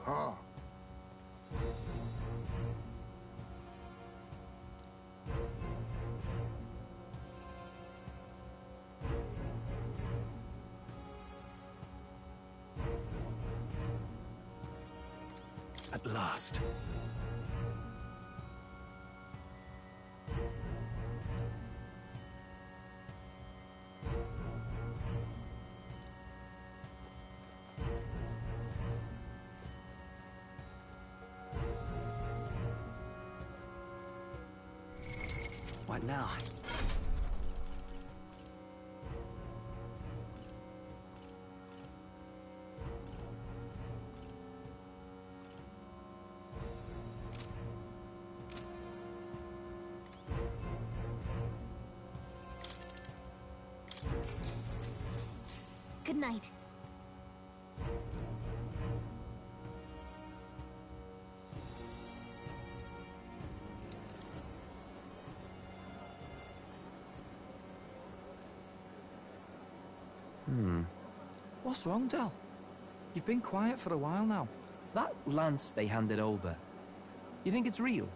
Ha! At last. What now? Good night. What's wrong, Del? You've been quiet for a while now. That lance they handed over, you think it's real?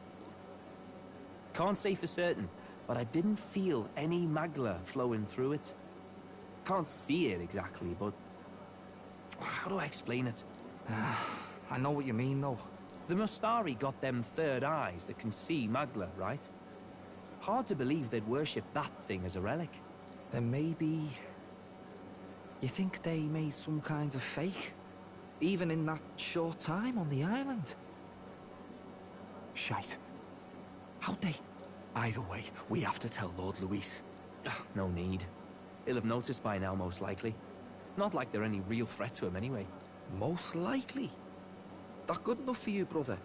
Can't say for certain, but I didn't feel any magla flowing through it. Can't see it exactly, but how do I explain it? I know what you mean, though. The Mustari got them third eyes that can see magla, right? Hard to believe they'd worship that thing as a relic. Then maybe... You think they made some kind of fake? Even in that short time on the island? Shite. How'd they? Either way, we have to tell Lord Luis. No need. He'll have noticed by now, most likely. Not like they're any real threat to him anyway. Most likely. That good enough for you, brother?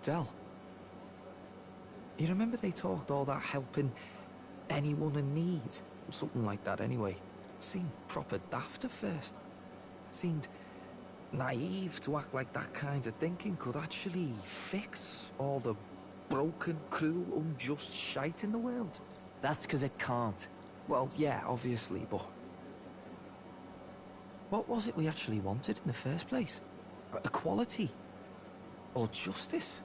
Del. You remember they talked all that helping anyone in need? Something like that anyway. Seemed proper daft at first. Seemed naive to act like that kind of thinking could actually fix all the broken, cruel, unjust shite in the world. That's because it can't. Well, yeah, obviously, but... What was it we actually wanted in the first place? Equality? Or justice?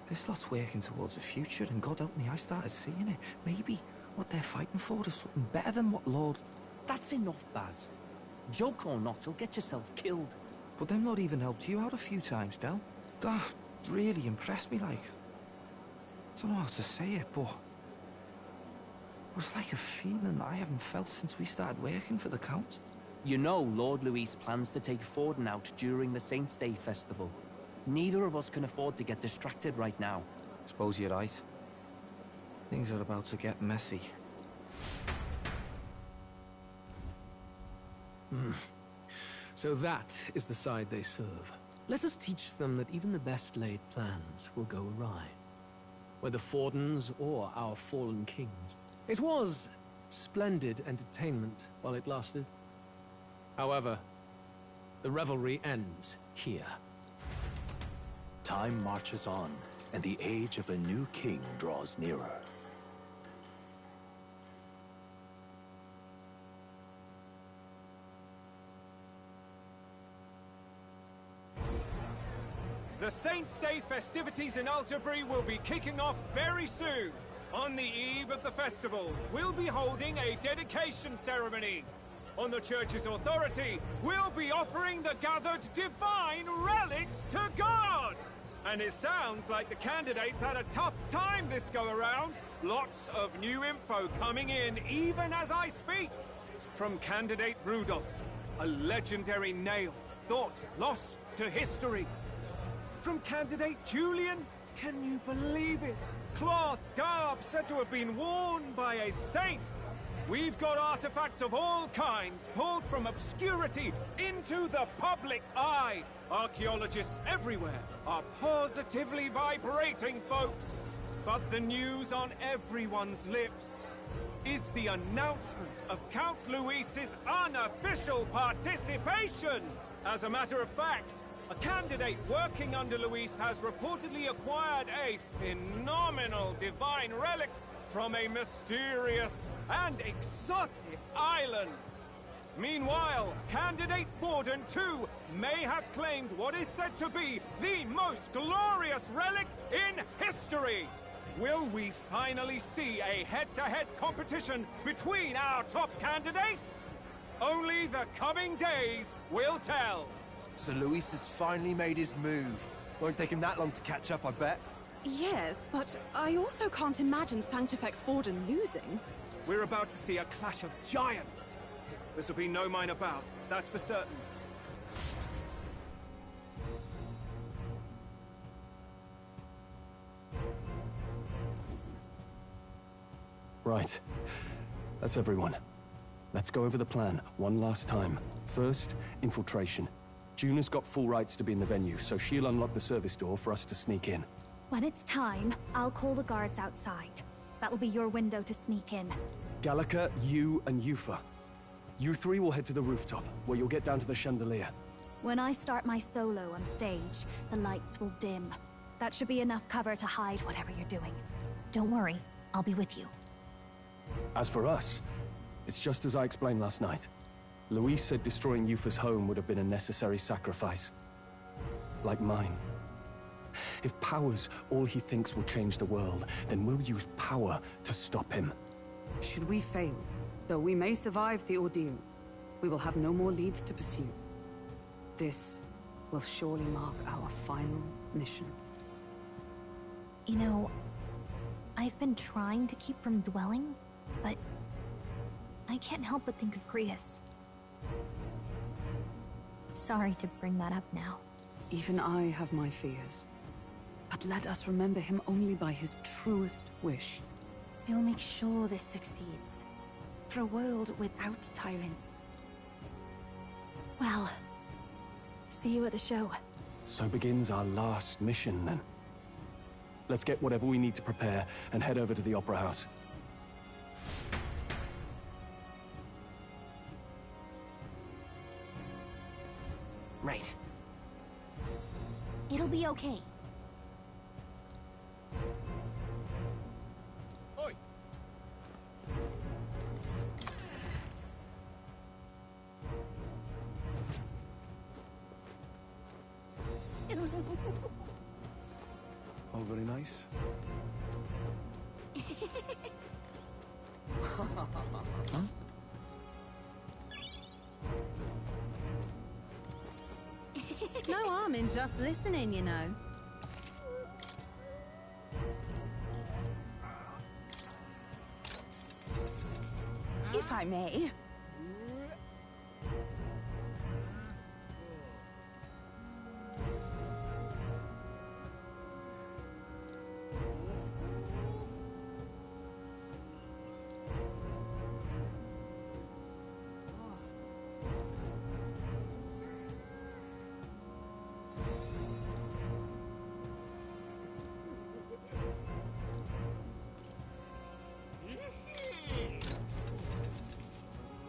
This lot's working towards a future, and God help me, I started seeing it. Maybe what they're fighting for is something better than what Lord... That's enough, Baz. Joke or not, you'll get yourself killed. But them not even helped you out a few times, Del. That really impressed me, like... I don't know how to say it, but... It was like a feeling I haven't felt since we started working for the Count. You know Lord Luis plans to take Forden out during the Saints' Day festival. Neither of us can afford to get distracted right now. Suppose you're right. Things are about to get messy. So that is the side they serve. Let us teach them that even the best laid plans will go awry. Whether Forden's or our fallen kings. It was splendid entertainment while it lasted. However, the revelry ends here. Time marches on, and the age of a new king draws nearer. The Saints' Day festivities in Alderbury will be kicking off very soon. On the eve of the festival, we'll be holding a dedication ceremony. On the church's authority, we'll be offering the gathered divine relics to God! And it sounds like the candidates had a tough time this go-around. Lots of new info coming in even as I speak. From candidate Rudolph, a legendary nail, thought lost to history. From candidate Julian, can you believe it? Cloth garb said to have been worn by a saint. We've got artifacts of all kinds pulled from obscurity into the public eye. Archaeologists everywhere are positively vibrating, folks. But the news on everyone's lips is the announcement of Count Luis's unofficial participation. As a matter of fact, a candidate working under Luis has reportedly acquired a phenomenal divine relic from a mysterious and exotic island. Meanwhile, candidate Forden, too, may have claimed what is said to be the most glorious relic in history. Will we finally see a head-to-head competition between our top candidates? Only the coming days will tell. So Luis has finally made his move. Won't take him that long to catch up, I bet. Yes, but I also can't imagine Sanctifex Forden losing. We're about to see a clash of giants. This'll be no minor bout, that's for certain. Right. That's everyone. Let's go over the plan one last time. First, infiltration. Juna's got full rights to be in the venue, so she'll unlock the service door for us to sneak in. When it's time, I'll call the guards outside. That'll be your window to sneak in. Gallica, you, and Yufa. You three will head to the rooftop, where you'll get down to the chandelier. When I start my solo on stage, the lights will dim. That should be enough cover to hide whatever you're doing. Don't worry, I'll be with you. As for us, it's just as I explained last night. Luis said destroying Yufa's home would have been a necessary sacrifice. Like mine. If power's all he thinks will change the world, then we'll use power to stop him. Should we fail, though we may survive the ordeal, we will have no more leads to pursue. This will surely mark our final mission. You know, I've been trying to keep from dwelling, but I can't help but think of Grius. Sorry to bring that up now. Even I have my fears. But let us remember him only by his truest wish. We'll make sure this succeeds. For a world without tyrants. Well, see you at the show. So begins our last mission, then. Let's get whatever we need to prepare and head over to the Opera House. Right. It'll be okay. Oi! Oh, very nice. No harm in just listening, you know. If I may.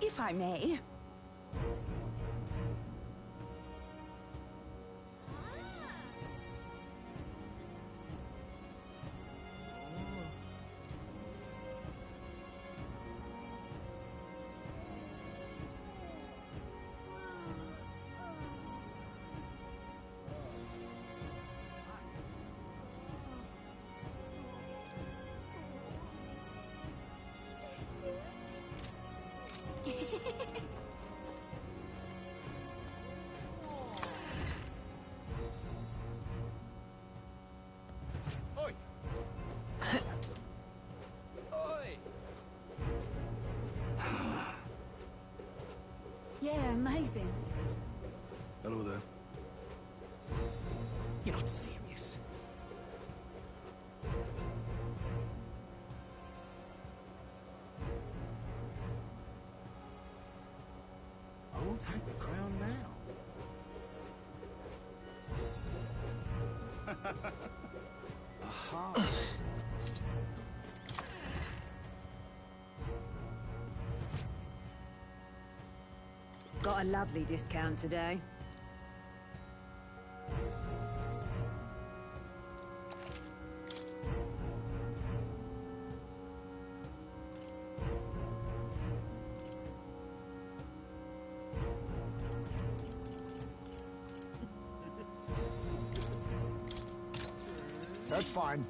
If I may. Oi! Oi! Yeah, amazing. Hello there. You're not serious. I'll take the crown now. Aha! Got a lovely discount today. That's fine.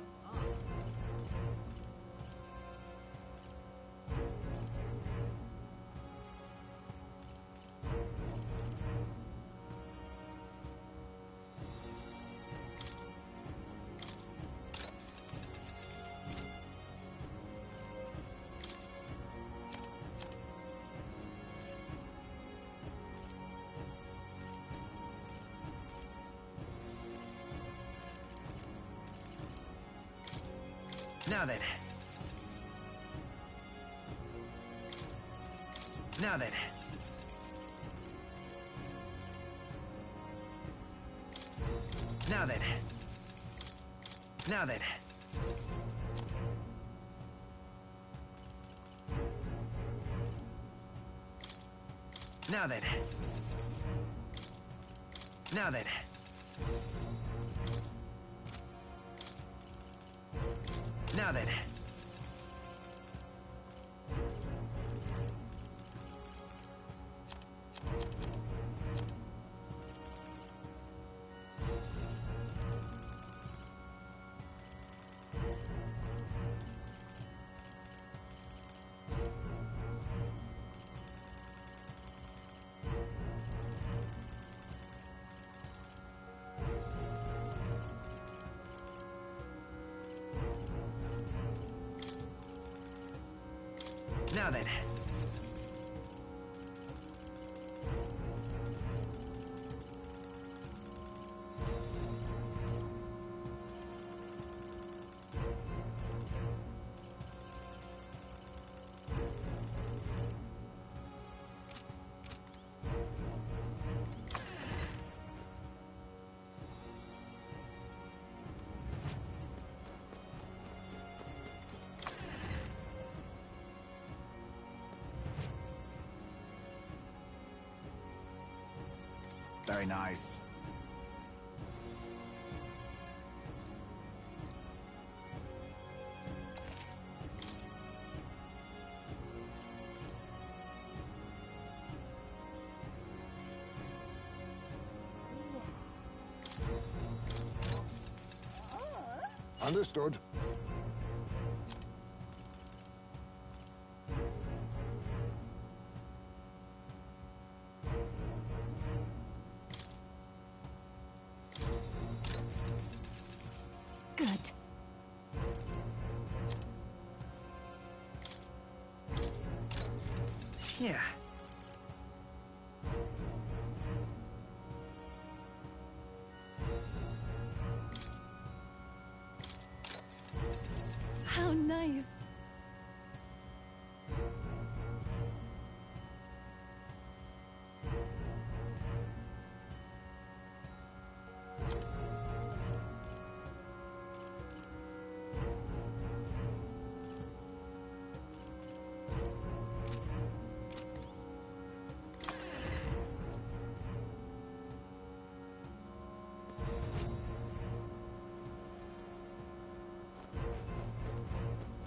Now then. Now then. Now then. Now then. Now then. Now then. Now then. Now then. Very nice. Understood. Good. Yeah. How nice.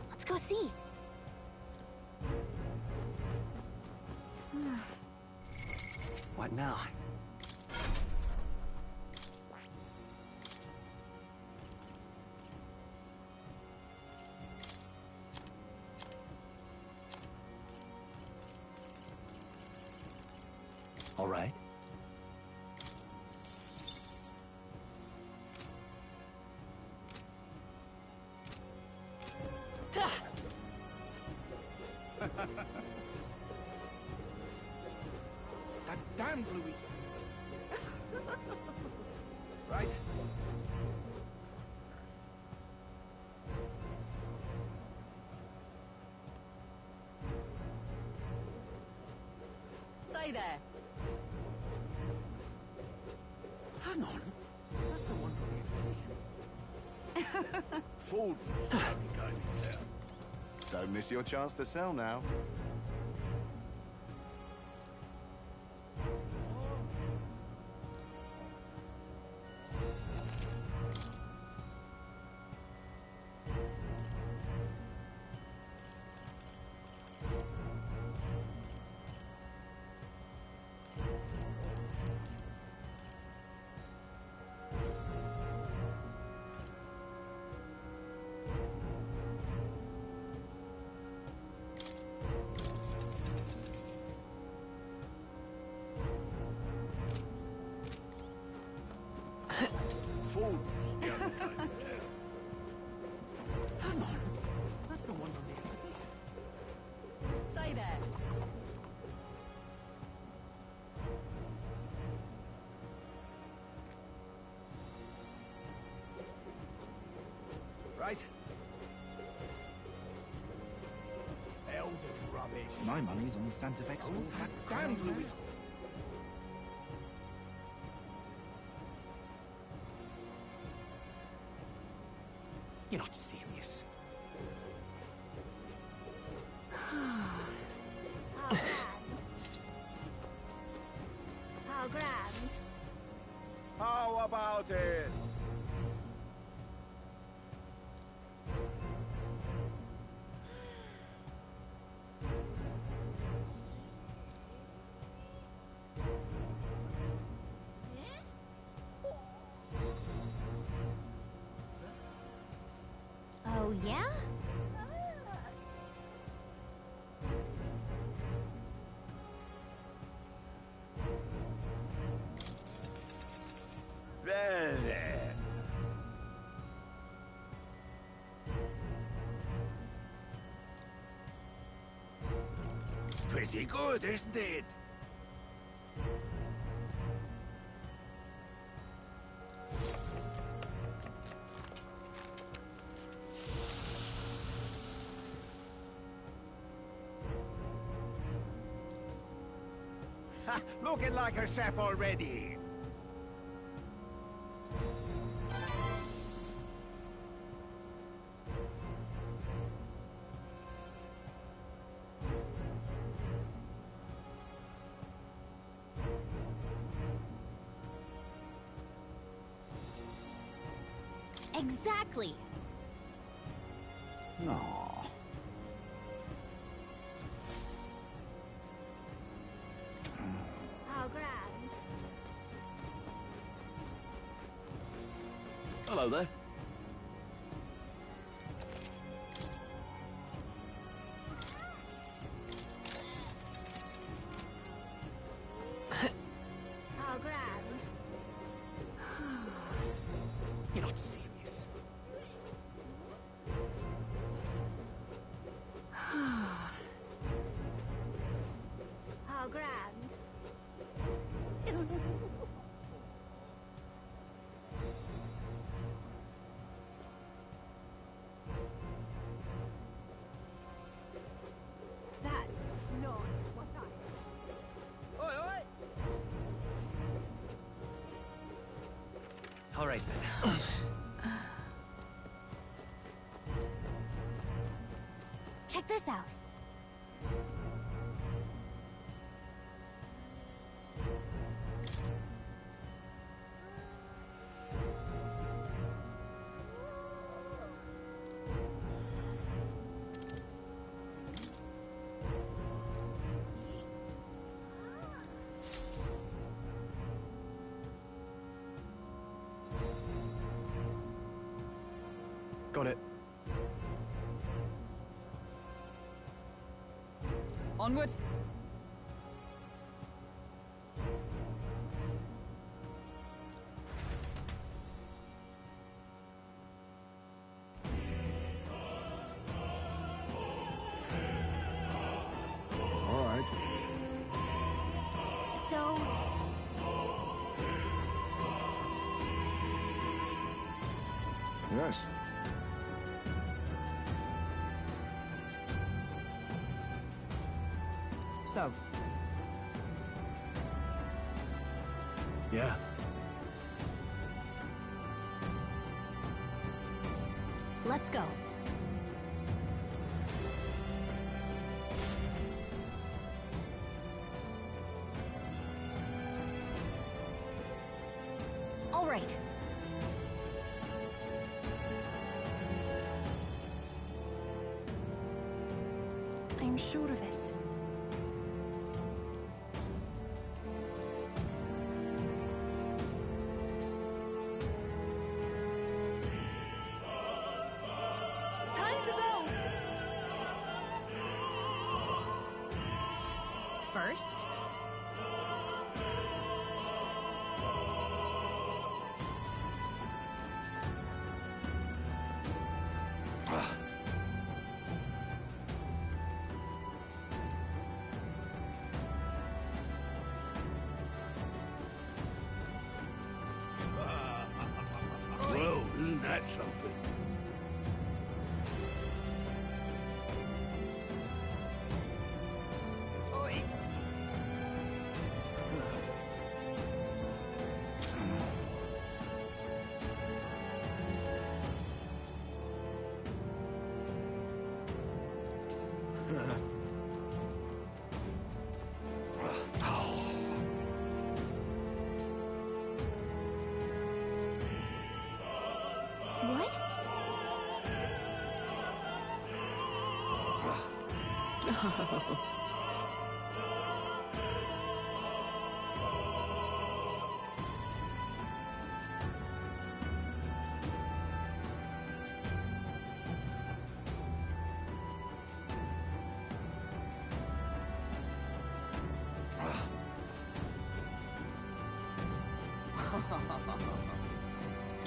Let's go see. What now? All right. That damned Luis. Right. Say there. Hang on. That's the one from the exhibition. Fool. Going in there. Don't miss your chance to sell now. Fools, the other kind of tale. Hang on. That's the one on the exhibition. Say there. Right. Elden rubbish. My money's on Santa Fe. Hold that down, Luis. You're not serious. How grand. How grand. How about it? Oh, yeah? Bene. Pretty good, isn't it? Ha! Looking like a chef already. Exactly. No. How grand. Hello there. How grand. You're not serious. How grand. That's not what I... Oi, oi! All right, then. Check this out. Got it. Onward. All right. So... Yes. So, Yeah. Let's go. All right. I'm sure of it. Time to go! First, something. Oi! What?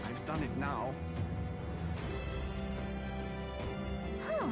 I've done it now. Huh.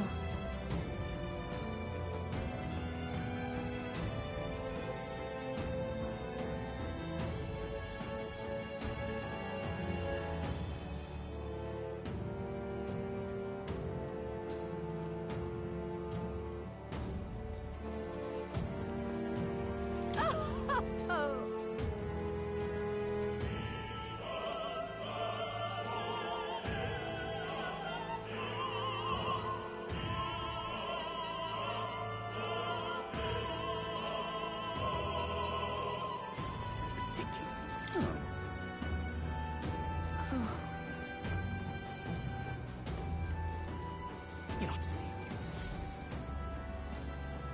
You're not serious.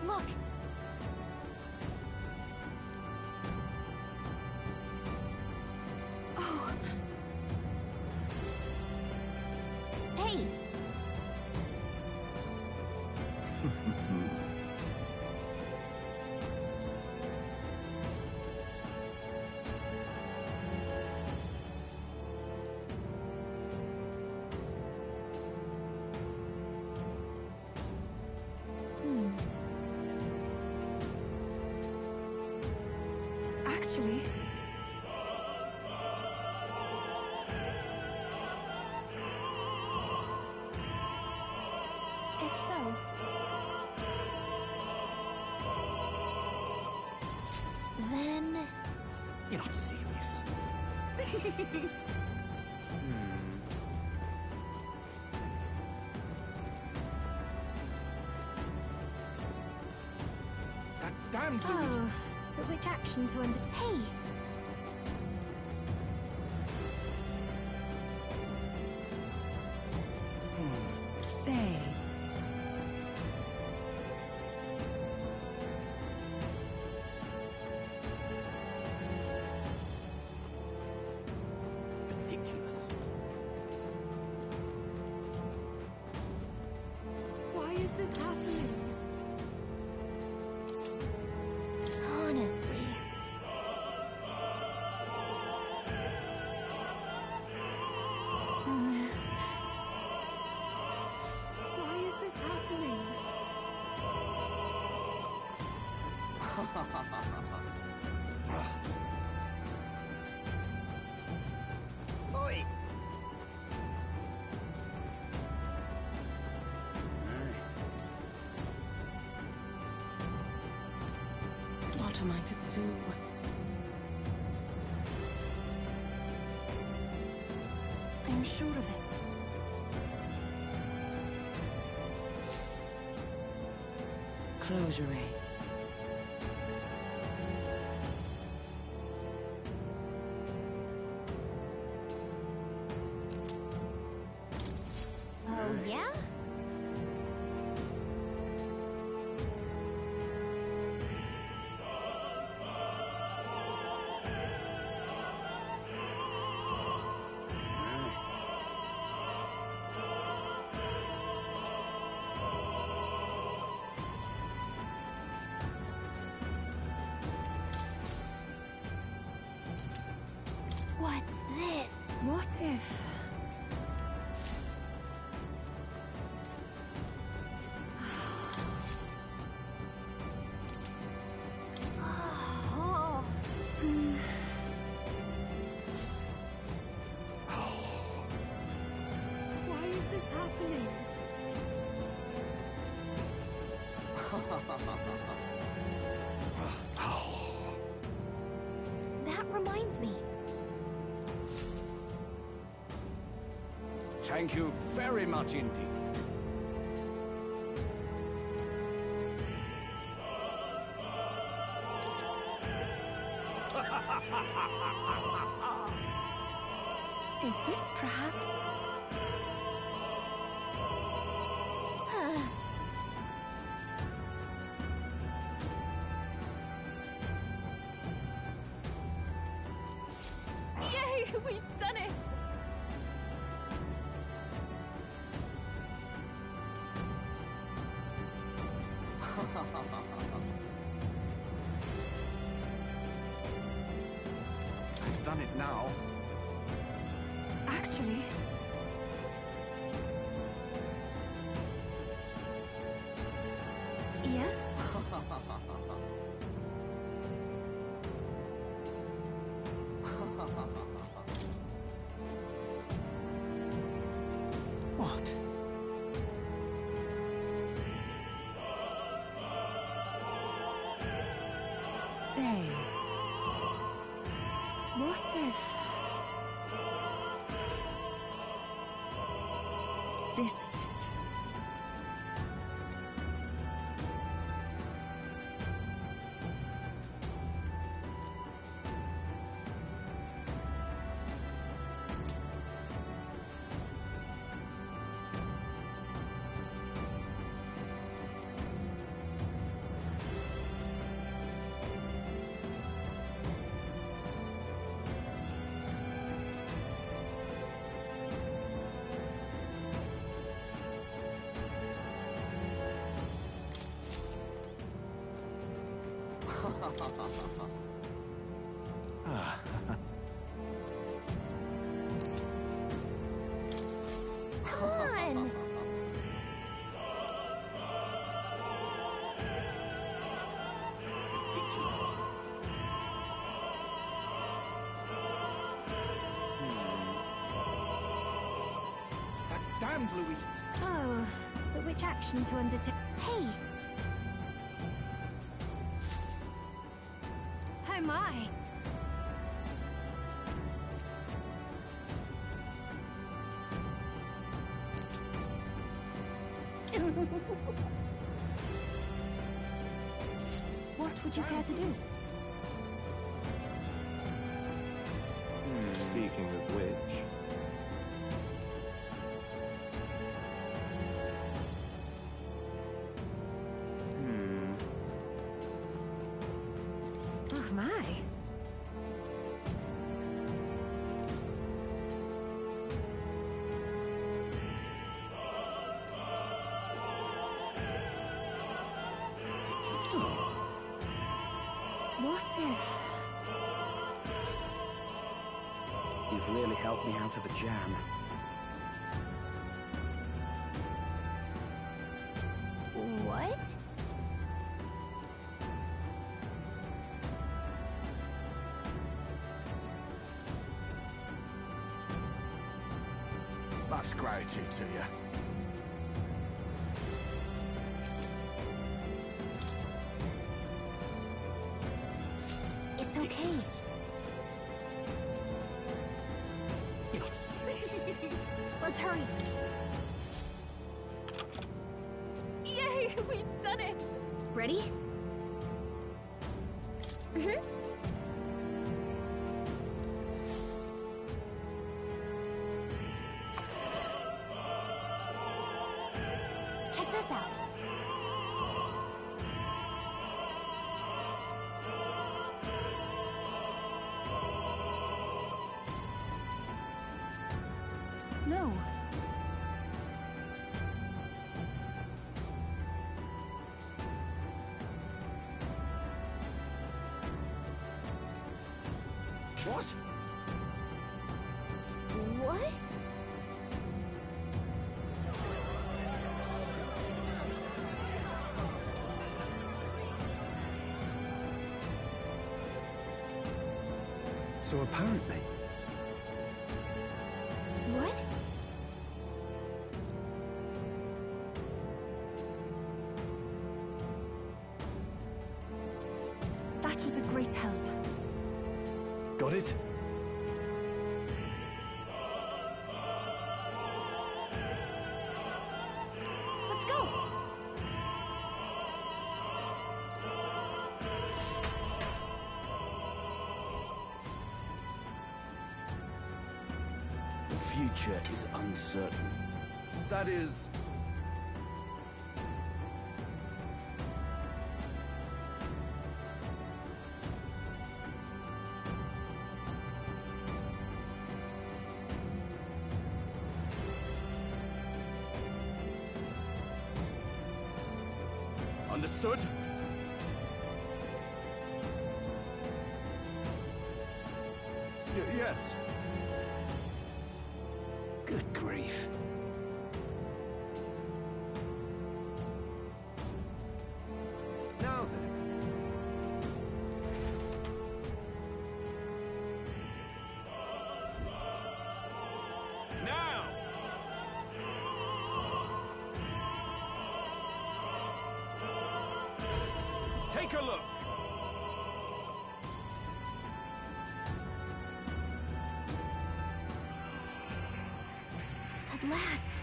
Look! Oh, Hey! actually, if so, Then... You're not serious. That damned Oh, Louise. but which action to under... Hey! say. Ridiculous. Why is this happening? Honestly. Why is this happening? Oi! What am I to do? I'm sure of it. Closure, eh? Oh, yeah? What's this? What if... Oh. That reminds me. Thank you very much indeed. Is this perhaps... Yay! We've done it! I've done it now. Actually... Yes? What? Say... What if... This is it. Come on! That damned Luis. Oh, but which action to undertake? Hey! Oh my! What would you care to do? Speaking of which... Oh my! What if... You've really helped me out of a jam. What? Much gratitude to you. It's okay. You're not serious. Let's hurry. Yay! We've done it! Ready? Mm-hmm. Check this out. No. What? What? So apparently... What? That was a great help. Got it? Let's go! The future is uncertain. That is... Understood? Yes. Good grief. Now then. Now! Take a look. At last!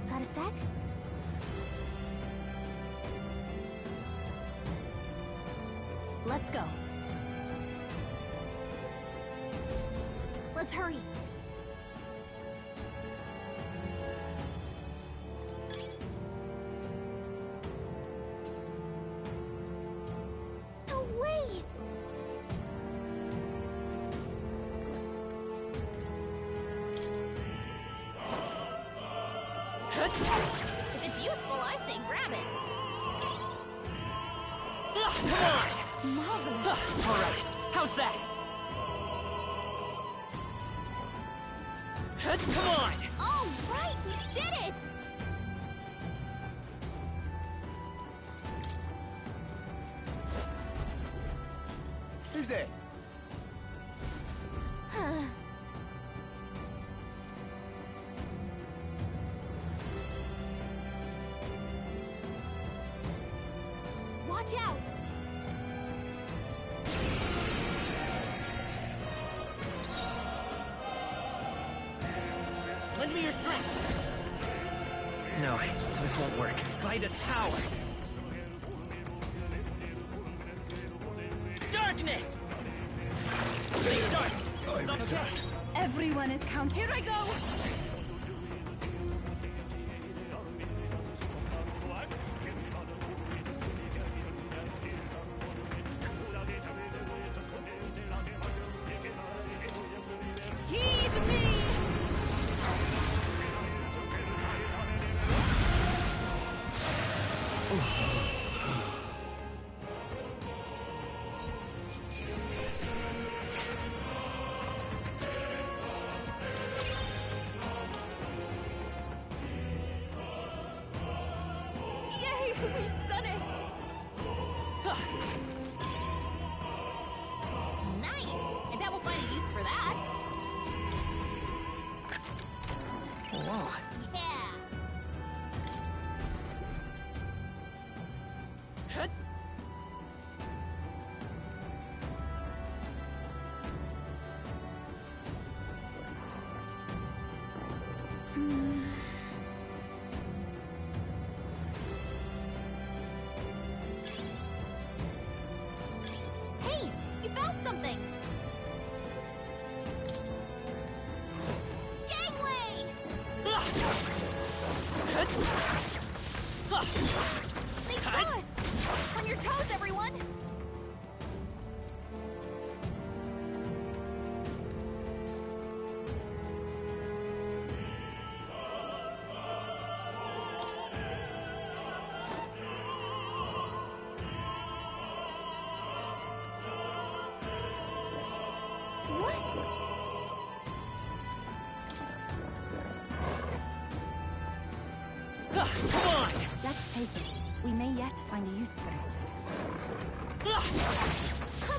Got a sec? Let's go. Let's hurry. No way! If it's useful, I say grab it. Come on! Marvelous. All right, how's that? Come on! All right, we did it! Who's there? Watch out! Lend me your strength! No, this won't work. By this power! Darkness! Stay dark! It's okay! Everyone is count. Here I go! Heed me! Yay! We've done it! Nice! I bet we'll find a use for that. Whoa. Yeah! Hey! You found something! Gangway! They saw us! On your toes, everyone! Come on! Let's take it. We may yet find a use for it.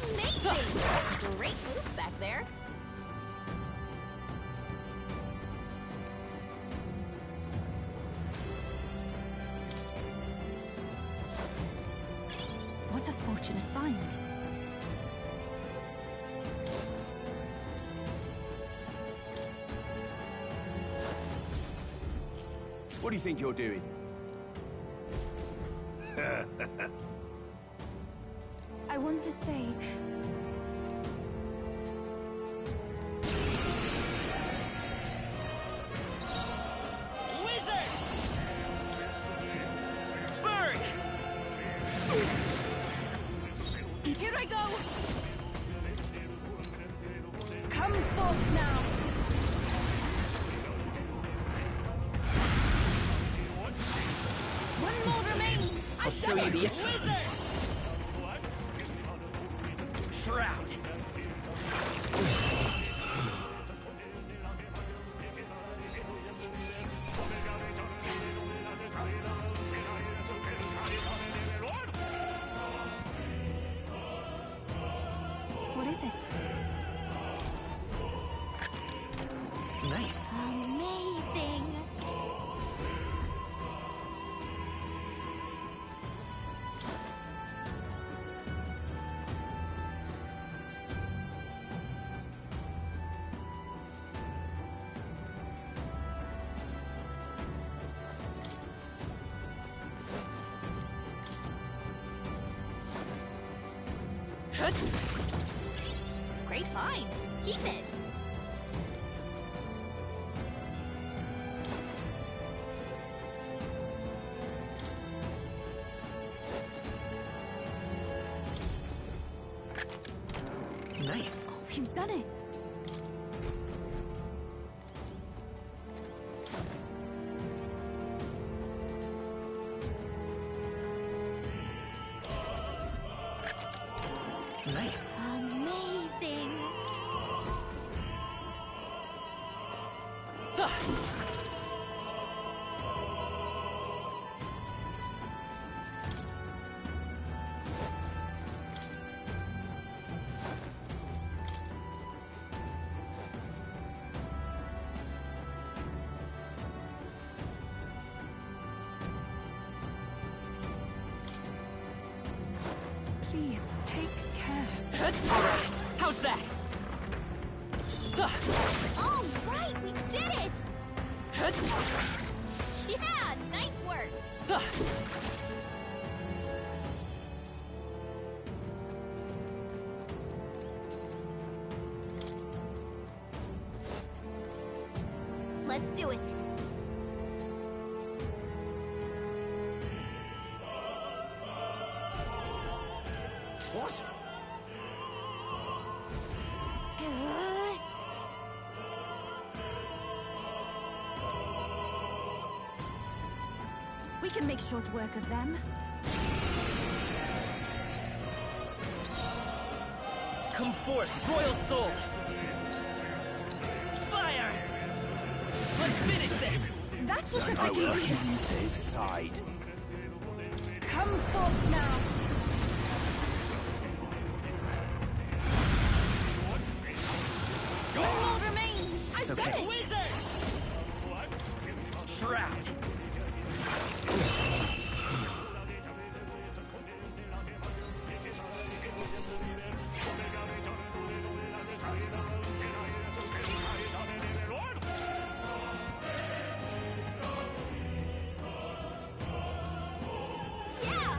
Amazing! Great moves back there. fortunate find. What do you think you're doing? I want to say... Wizard! Bird! Here I go! Come forth now! One more remains! I'll show you the Wizard! Shroud! What is it? Nice. Amazing. Great find. Keep it. Nice. Oh, we've done it! Nice. Amazing. Please, take care. All right. How's that? All right, we did it. Yeah, nice work. Let's do it. What? We can make short work of them. Come forth, royal soul. Fire! Let's finish this. That was a I will pretty... usher you to his side. Come forth now! One more remains! I've done it! Wizard! Shroud. Yeah.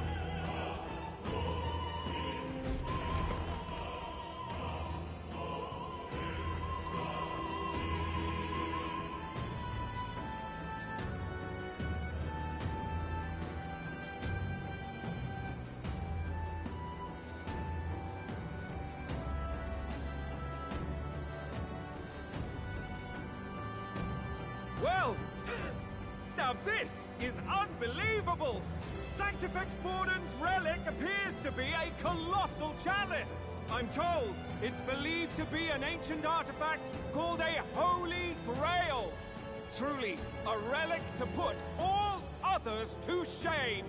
Well, now this is unbelievable! Sanctifex Forden's relic appears to be a colossal chalice. I'm told it's believed to be an ancient artifact called a Holy Grail. Truly, a relic to put all others to shame.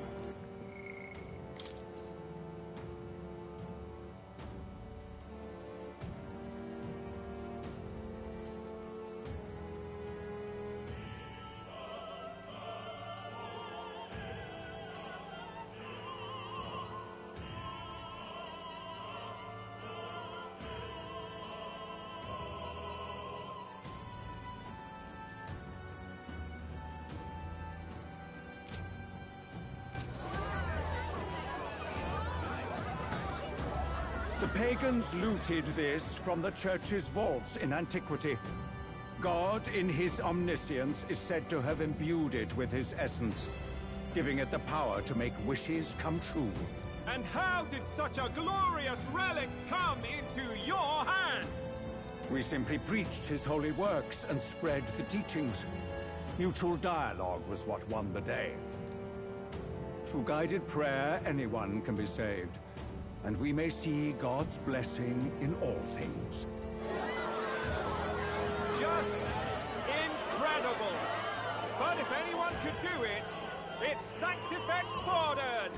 The pagans looted this from the church's vaults in antiquity. God, in his omniscience, is said to have imbued it with his essence, giving it the power to make wishes come true. And how did such a glorious relic come into your hands? We simply preached his holy works and spread the teachings. Mutual dialogue was what won the day. Through guided prayer, anyone can be saved, and we may see God's blessing in all things. Just incredible! But if anyone could do it, it's Sanctifex Forden!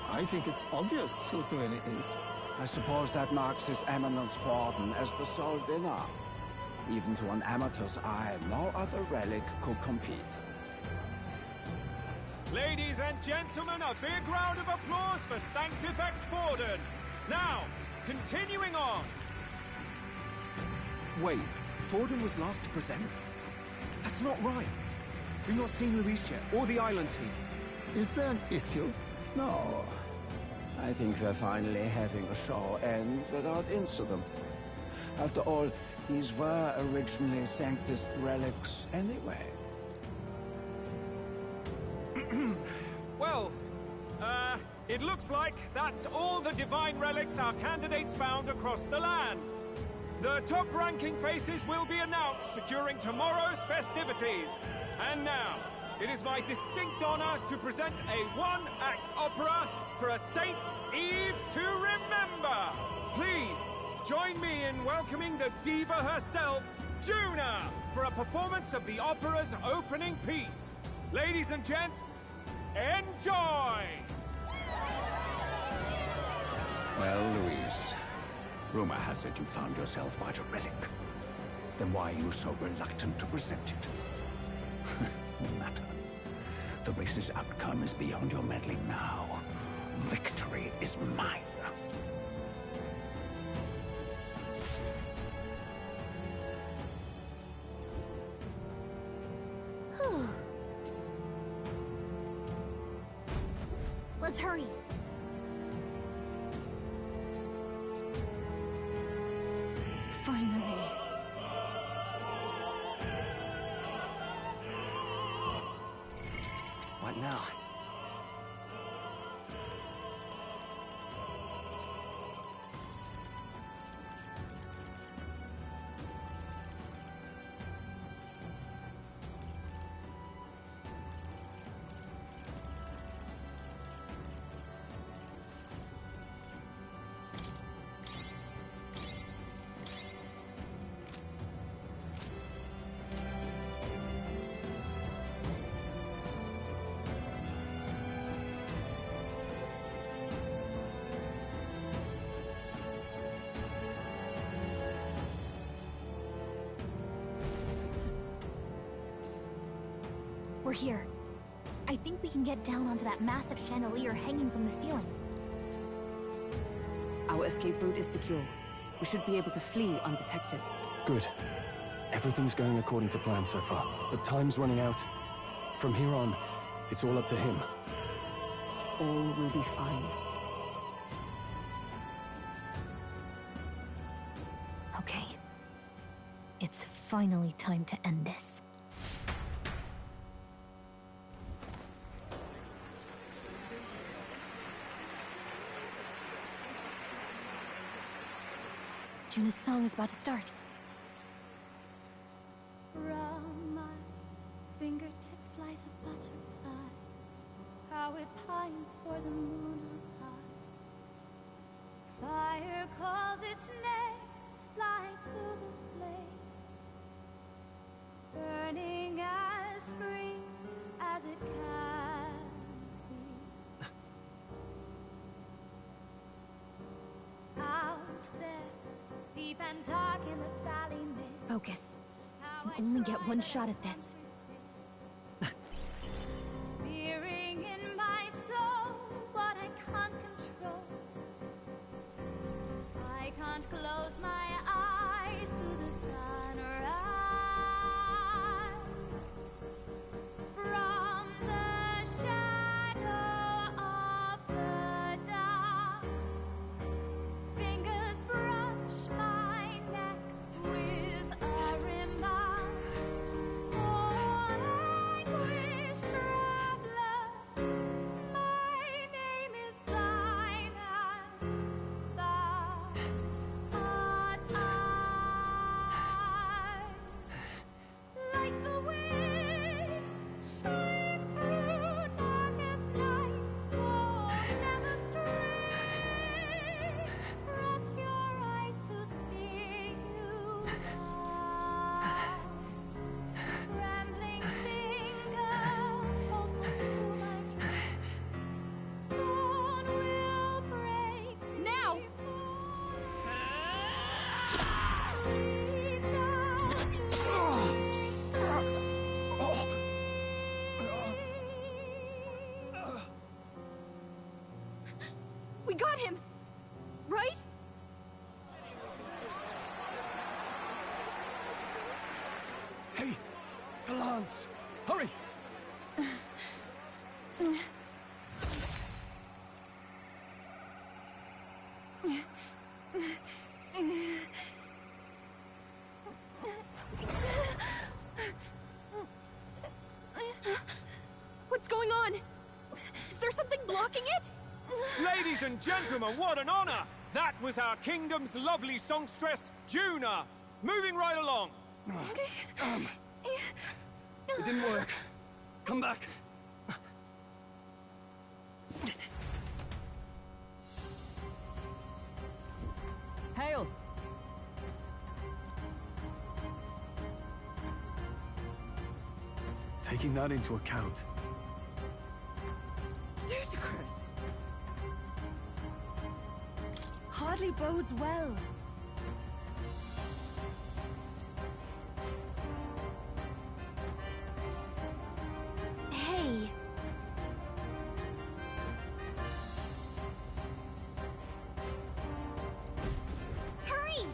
I think it's obvious whose doing it is. I suppose that marks His Eminence Forden as the sole winner. Even to an amateur's eye, no other relic could compete. Ladies and gentlemen, a big round of applause for Sanctifex Forden! Now, continuing on! Wait, Forden was last to present? That's not right. We've not seen Luis yet, or the island team. Is there an issue? No. I think we're finally having a show end without incident. After all, these were originally Sanctus relics anyway. Well, it looks like that's all the divine relics our candidates found across the land. The top-ranking faces will be announced during tomorrow's festivities. And now, it is my distinct honor to present a one-act opera for a Saint's Eve to remember. Please, join me in welcoming the diva herself, Juna, for a performance of the opera's opening piece. Ladies and gents, enjoy! Well, Louise, rumor has it you found yourself quite a relic. Then why are you so reluctant to present it? No matter. The race's outcome is beyond your meddling now. Victory is mine. Let's hurry. Finally. What now? We're here. I think we can get down onto that massive chandelier hanging from the ceiling. Our escape route is secure. We should be able to flee undetected. Good. Everything's going according to plan so far, but time's running out. From here on, it's all up to him. All will be fine. Okay. It's finally time to end this. Juna's song is about to start. From my fingertip flies a butterfly, how it pines for the moon on high. Fire calls its name, fly to the flame, burning as free as it can be. Out there, deep and dark in the valley mist. Focus. You can only get one shot at this. Fearing in my soul what I can't control. I can't close my eyes to the sunrise. From the shadow of the dark, fingers We got him! Right? Hey! The lance! Hurry! What's going on? Is there something blocking it? Ladies and gentlemen, what an honor! That was our kingdom's lovely songstress, Juna. Moving right along. It didn't work. Come back. Hail! Taking that into account, Ludicrous! Hardly bodes well. Hey. Hurry!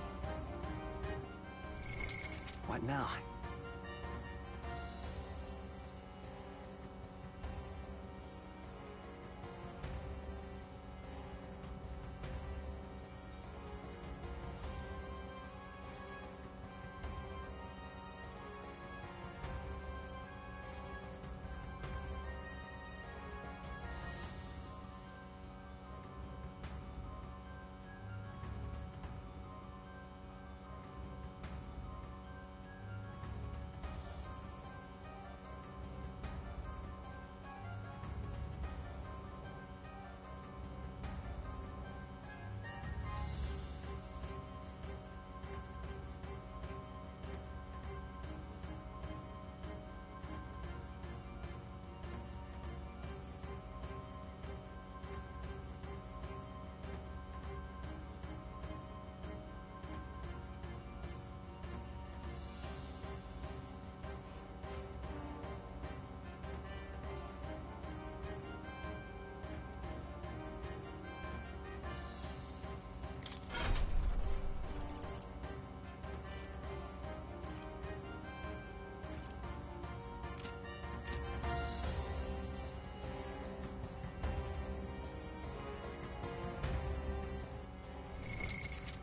what now?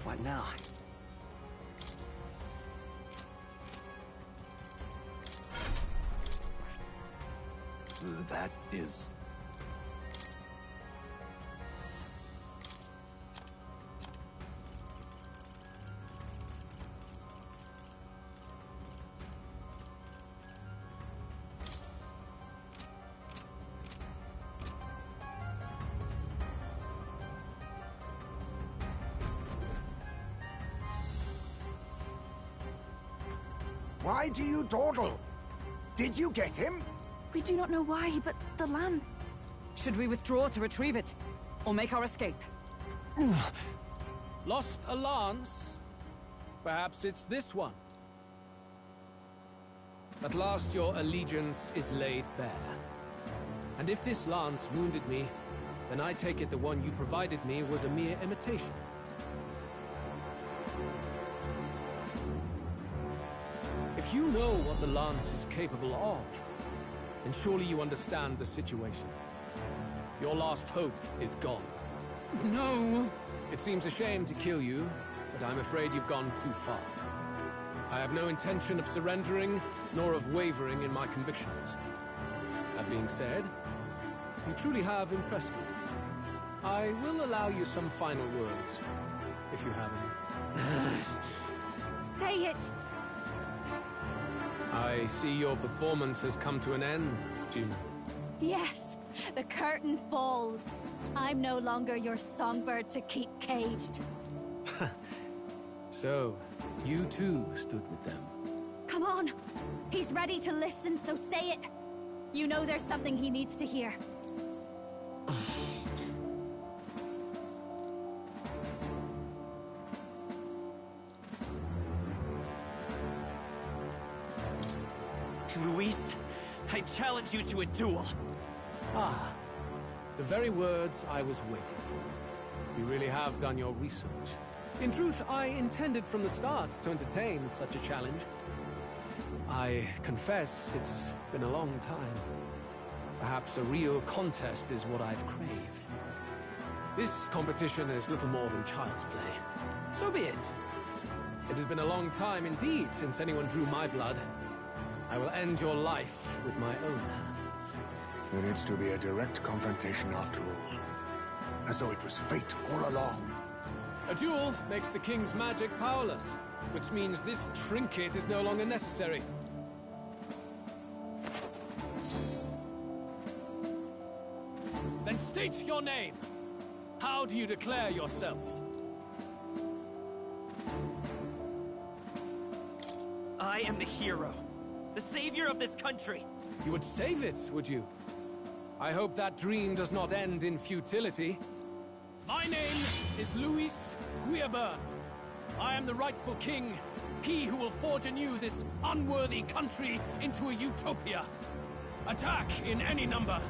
What now? That is... Why do you dawdle? Did you get him? We do not know why, but the lance... Should we withdraw to retrieve it? Or make our escape? Lost a lance? Perhaps it's this one. At last your allegiance is laid bare. And if this lance wounded me, then I take it the one you provided me was a mere imitation. If you know what the lance is capable of, then surely you understand the situation. Your last hope is gone. No! It seems a shame to kill you, but I'm afraid you've gone too far. I have no intention of surrendering, nor of wavering in my convictions. That being said, you truly have impressed me. I will allow you some final words, if you have any. Say it! I see your performance has come to an end, Juna. Yes, the curtain falls. I'm no longer your songbird to keep caged. So, you too stood with them. Come on. He's ready to listen, so say it. You know there's something he needs to hear. Luis, I challenge you to a duel. Ah, the very words I was waiting for. You really have done your research. In truth, I intended from the start to entertain such a challenge. I confess it's been a long time. Perhaps a real contest is what I've craved. This competition is little more than child's play. So be it. It has been a long time indeed since anyone drew my blood. I will end your life with my own hands. There needs to be a direct confrontation after all. As though it was fate all along. A duel makes the king's magic powerless, which means this trinket is no longer necessary. Then state your name. How do you declare yourself? I am the hero. The savior of this country. You would save it, would you? I hope that dream does not end in futility. My name is Luis Guiabern. I am the rightful king, he who will forge anew this unworthy country into a utopia. Attack in any number,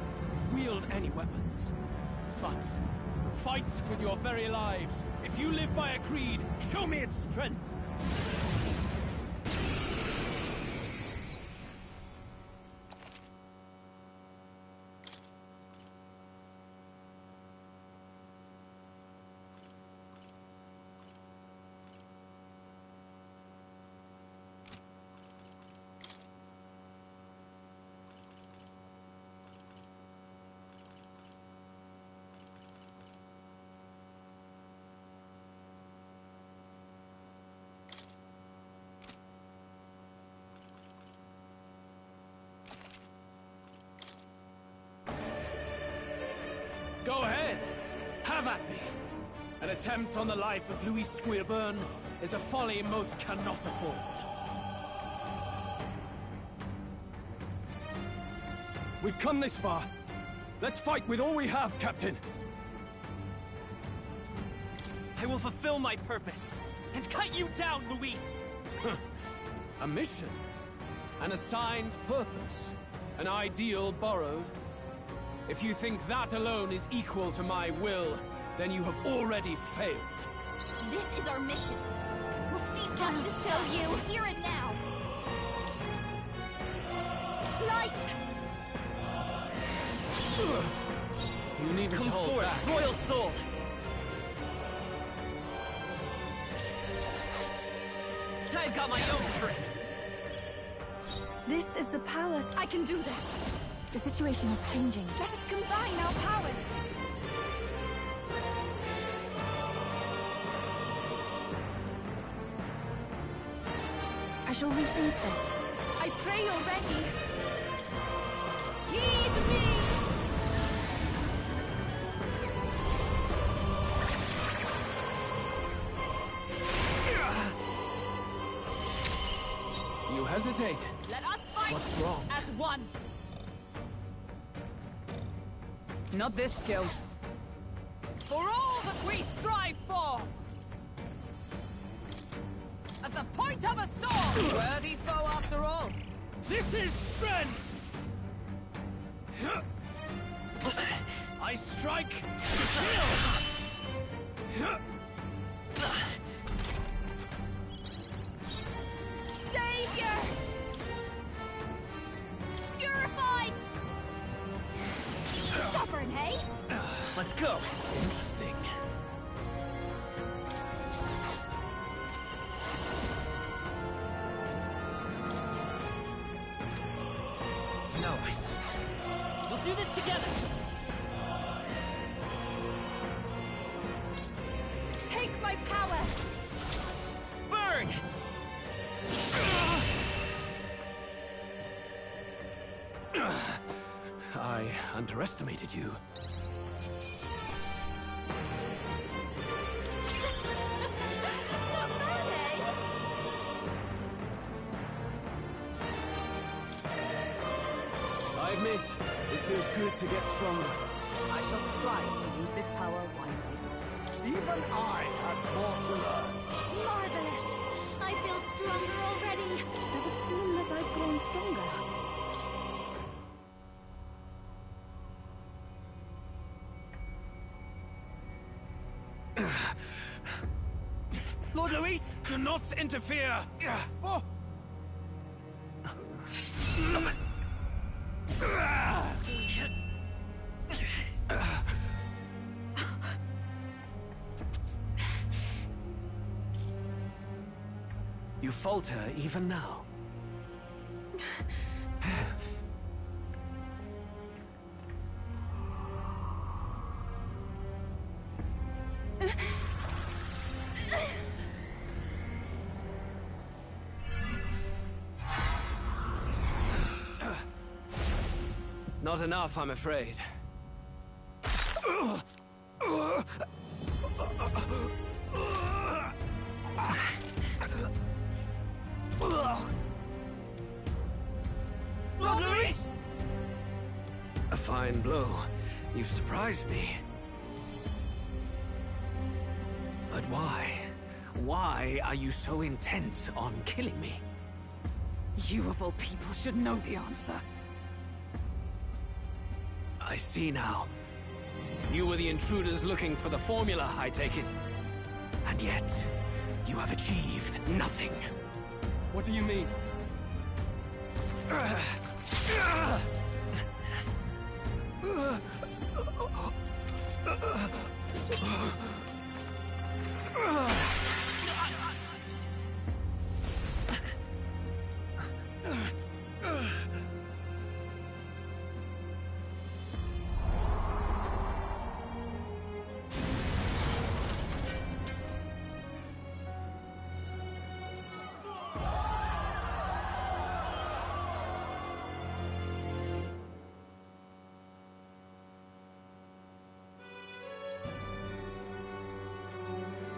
wield any weapons. But fight with your very lives. If you live by a creed, show me its strength. Go ahead. Have at me. An attempt on the life of Louis Squeerburn is a folly most cannot afford. We've come this far. Let's fight with all we have, Captain. I will fulfill my purpose and cut you down, Luis. A mission. An assigned purpose. An ideal borrowed. If you think that alone is equal to my will, then you have already failed. This is our mission. We'll see justice show you here and now. Light! You needn't Come hold forth, back. royal soul! I've got my own tricks. This is the powers. I can do this. The situation is changing. Let us combine our powers. I shall rethink this. I pray you're ready. Heed me! You hesitate. Let us fight What's wrong? as one. Not this skill. For all that we strive for! As the point of a sword! Worthy foe after all! This is strength! I strike to kill! Savior! Purified! Stubborn, hey? Let's go. Interesting. No. We'll do this together. Take my power! Burn! I underestimated you. Not bad, eh? I admit, it feels good to get stronger. I shall strive to use this power wisely. Even I had more to learn. Marvelous! I feel stronger already. Does it seem that I've grown stronger? Lord Luis! Do not interfere! Oh. You falter even now. Not enough, I'm afraid. Lord Luis! A fine blow. You've surprised me. But why? Why are you so intent on killing me? You of all people should know the answer. I see now. You were the intruders looking for the formula, I take it. And yet, you have achieved nothing. What do you mean?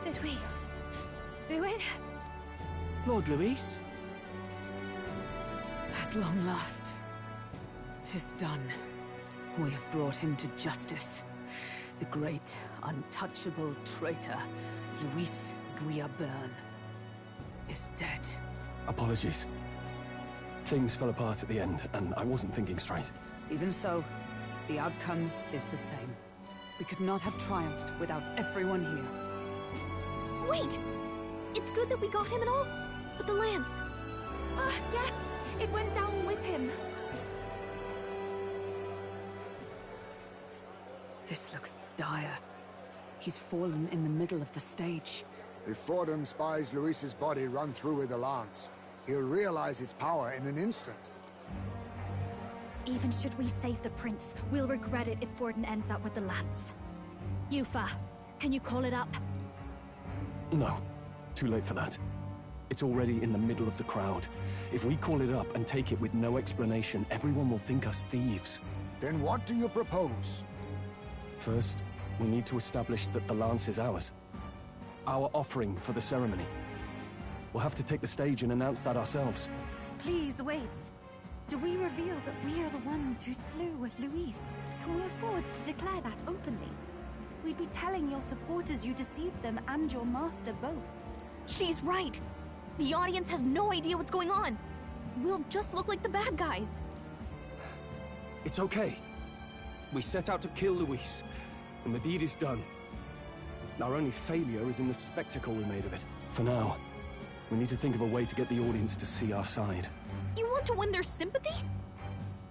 Did we do it? Lord Luis? At long last, 'tis done. We have brought him to justice. The great, untouchable traitor, Luis Guillaburn, is dead. Apologies. Things fell apart at the end, and I wasn't thinking straight. Even so, the outcome is the same. We could not have triumphed without everyone here. Wait! It's good that we got him and all, but the lance... Ah, yes! It went down with him! This looks dire. He's fallen in the middle of the stage. If Forden spies Luis's body run through with a lance, he'll realize its power in an instant. Even should we save the prince, we'll regret it if Forden ends up with the lance. Yufa, can you call it up? No. Too late for that. It's already in the middle of the crowd. If we call it up and take it with no explanation, everyone will think us thieves. Then what do you propose? First, we need to establish that the lance is ours. Our offering for the ceremony. We'll have to take the stage and announce that ourselves. Please, wait. Do we reveal that we are the ones who slew Luis? Can we afford to declare that openly? We'd be telling your supporters you deceived them and your master both. She's right! The audience has no idea what's going on! We'll just look like the bad guys. It's okay. We set out to kill Luis, and the deed is done. Our only failure is in the spectacle we made of it. For now, we need to think of a way to get the audience to see our side. You want to win their sympathy?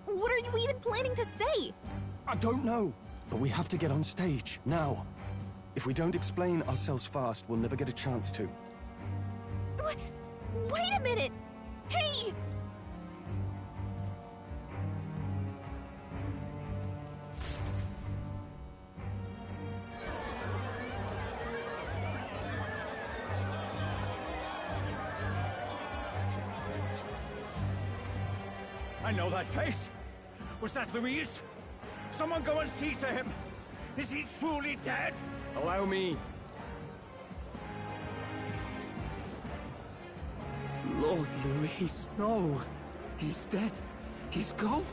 What are you even planning to say? I don't know, but we have to get on stage, now. If we don't explain ourselves fast, we'll never get a chance to. Wait a minute! Hey! I know that face. Was that Luis? Someone go and see to him. Is he truly dead? Allow me. Lord Luis, no. He's dead. He's gone.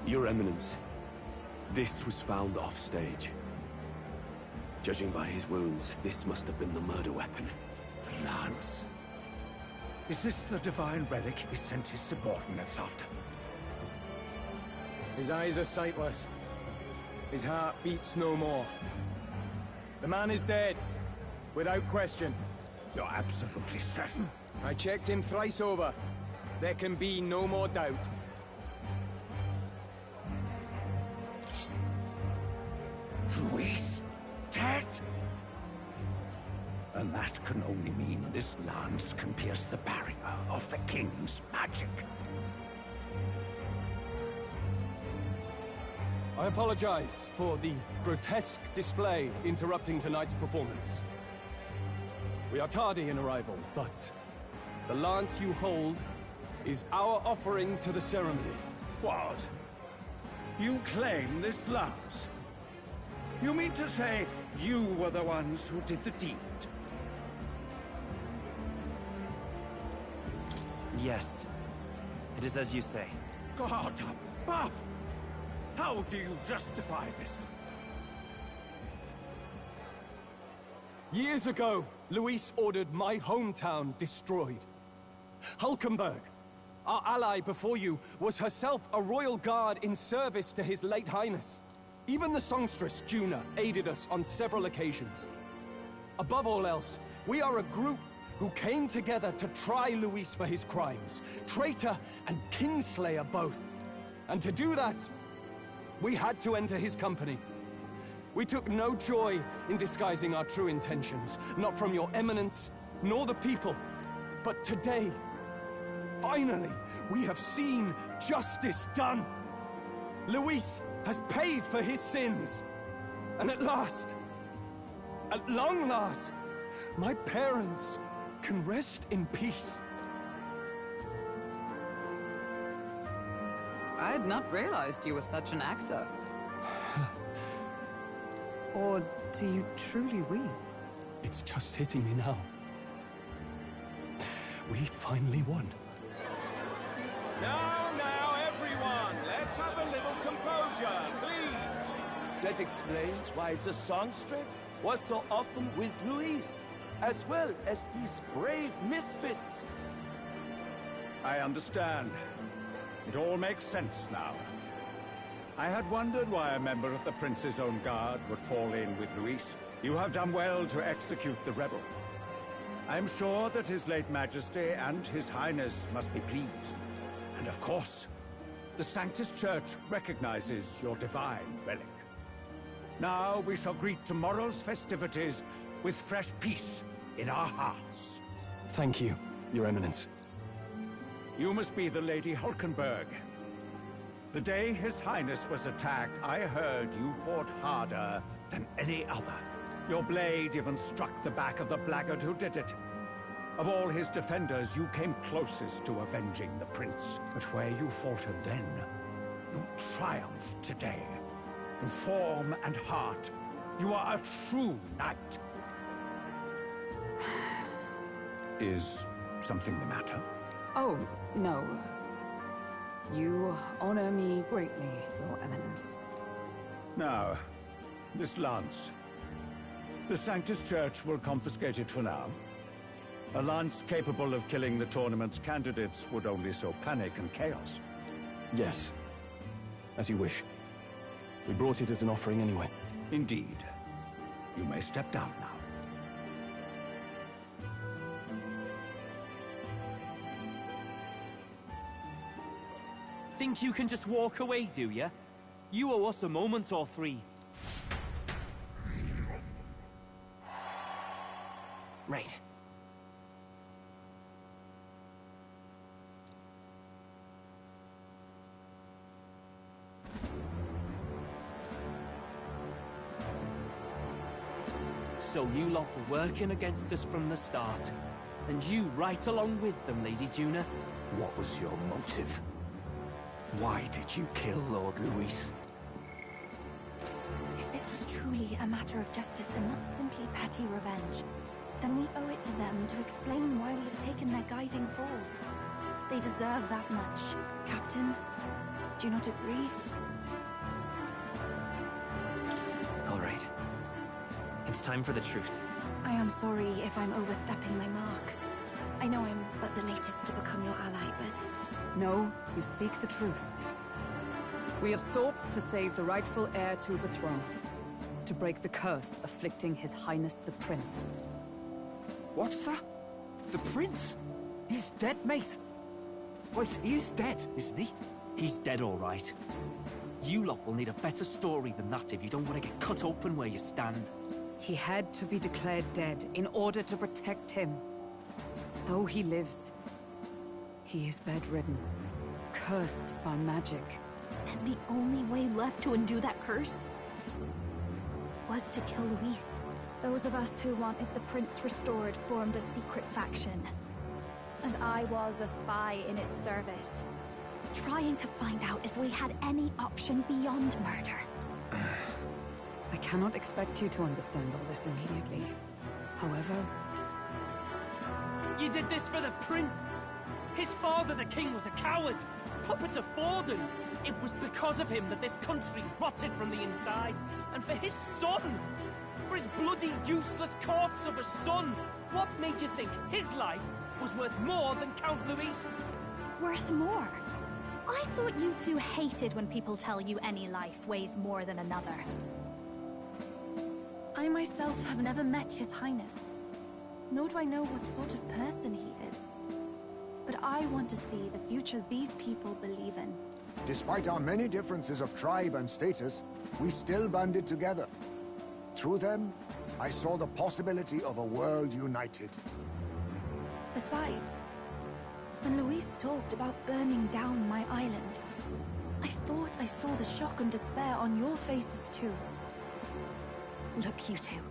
Your Eminence, this was found off-stage. Judging by his wounds, this must have been the murder weapon. The lance. Is this the divine relic he sent his subordinates after? His eyes are sightless. His heart beats no more. The man is dead, without question. You're absolutely certain? I checked him thrice over. There can be no more doubt. Luis, dead? And that can only mean this lance can pierce the barrier of the king's magic. I apologize for the grotesque display interrupting tonight's performance. We are tardy in arrival, but the lance you hold is our offering to the ceremony. What? You claim this lance? You mean to say you were the ones who did the deed? Yes. It is as you say. God above! How do you justify this? Years ago, Luis ordered my hometown destroyed. Hulkenberg, our ally before you, was herself a royal guard in service to his late highness. Even the songstress, Juna, aided us on several occasions. Above all else, we are a group who came together to try Luis for his crimes. Traitor and Kingslayer both. And to do that, we had to enter his company. We took no joy in disguising our true intentions, not from your eminence, nor the people. But today, finally, we have seen justice done. Luis has paid for his sins. And at last, at long last, my parents can rest in peace. I had not realized you were such an actor. Or do you truly weep? It's just hitting me now. We finally won. Now, everyone, let's have a little composure, please. That explains why the songstress was so often with Luis, as well as these brave misfits. I understand. It all makes sense now. I had wondered why a member of the Prince's own guard would fall in with Luis. You have done well to execute the rebel. I'm sure that His late Majesty and His Highness must be pleased. And of course, the Sanctus Church recognizes your divine relic. Now we shall greet tomorrow's festivities with fresh peace in our hearts. Thank you, Your Eminence. You must be the Lady Hulkenberg. The day His Highness was attacked, I heard you fought harder than any other. Your blade even struck the back of the blackguard who did it. Of all his defenders, you came closest to avenging the prince. But where you faltered then, you triumph today. In form and heart, you are a true knight. Is something the matter? Oh, no. You honor me greatly, Your Eminence. Now, this lance. The Sanctus Church will confiscate it for now. A lance capable of killing the tournament's candidates would only sow panic and chaos. Yes. As you wish. We brought it as an offering anyway. Indeed. You may step down now. Think you can just walk away, do ya? You owe us a moment or three. Right. So you lot were working against us from the start. And you right along with them, Lady Juna? What was your motive? Why did you kill Lord Luis? If this was truly a matter of justice and not simply petty revenge, then we owe it to them to explain why we have taken their guiding force. They deserve that much. Captain, do you not agree? All right. It's time for the truth. I am sorry if I'm overstepping my mark. I know I'm but the latest to become your ally, but... No, you speak the truth. We have sought to save the rightful heir to the throne. To break the curse afflicting His Highness the Prince. What's that? The prince? He's dead, mate. Wait, he is dead, isn't he? He's dead, all right. You lot will need a better story than that if you don't want to get cut open where you stand. He had to be declared dead in order to protect him. Though he lives, he is bedridden, cursed by magic. And the only way left to undo that curse was to kill Luis. Those of us who wanted the prince restored formed a secret faction. And I was a spy in its service, trying to find out if we had any option beyond murder. I cannot expect you to understand all this immediately. However... You did this for the prince! His father, the king, was a coward! Puppet of Forden! It was because of him that this country rotted from the inside! And for his son! For his bloody, useless corpse of a son! What made you think his life was worth more than Count Luis? Worth more? I thought you two hated when people tell you any life weighs more than another. I myself have never met His Highness, nor do I know what sort of person he is. But I want to see the future these people believe in. Despite our many differences of tribe and status, we still banded together. Through them, I saw the possibility of a world united. Besides, when Luis talked about burning down my island, I thought I saw the shock and despair on your faces too. Look, you two.